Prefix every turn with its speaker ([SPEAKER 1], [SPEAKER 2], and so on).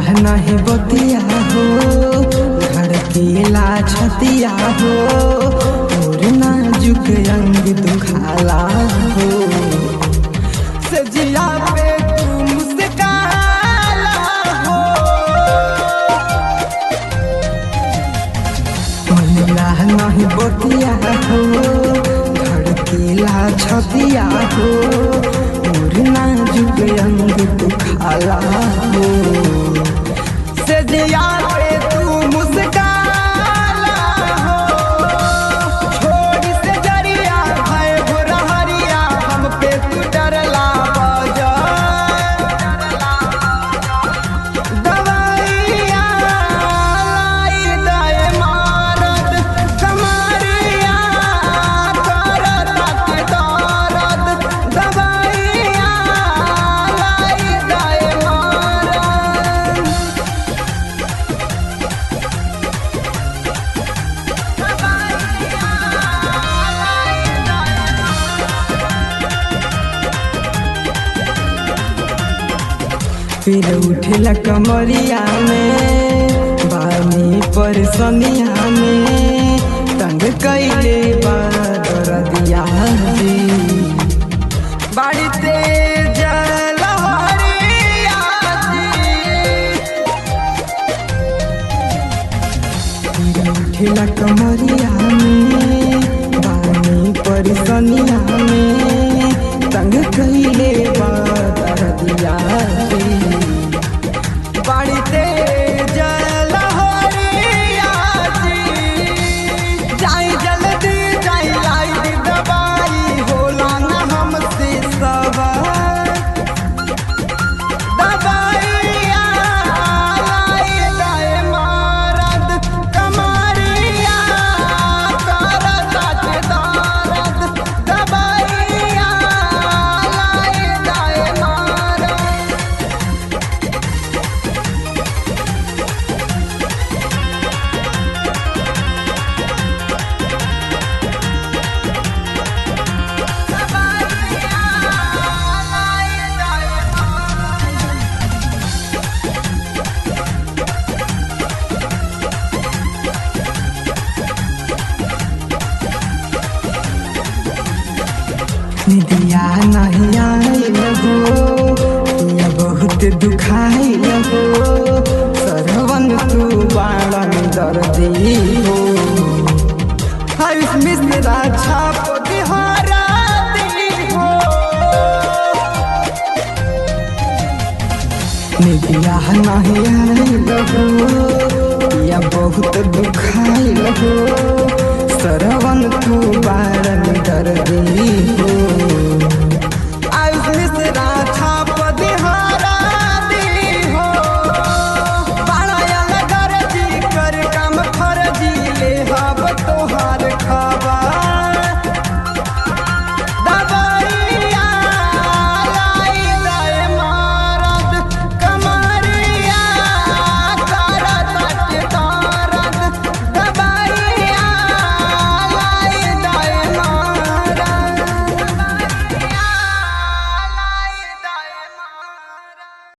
[SPEAKER 1] नहीं बतिया हो धड़केला छतिया हो और नाजुक अंग दुखाला हो सजिया पे तू मुस्काला हो मनला नहीं बतिया हो धड़केला छतिया हो और नाजुक अंग दुखाला हो सजिया पे तू मुस्काला हो छोड़ी से जरिया है बुरा हरिया हम पे तू डरला बजा दवाइया लाई दे मारद कमरिया करता के दर्द दवाइया लाई दे मारद फिर उठेला कमरिया में बानी परसनिया में तंग कैले दरदिया जी बाड़ी तेज लहरिया जी फिर उठेला कमरिया में बानी परसनिया में तंग कैले दरदिया जी बाड़ी तेज लहरिया जी जाई जल्दी जाई लाई दी दवाई होला ना हमसे सब दवाइया लाई दे मारद कमरिया करता के दर्द दवाइया लाई दे मारद निदिया नहीं आइल हो या बहुत दुखाइल हो सरवन तू बाणन दर्दी हो हरीश मिश्रा छाप बिहारा दी हो निदिया नहीं आइल हो या बहुत दुखाइल हो सरवन तू बाणन दर्दी हो।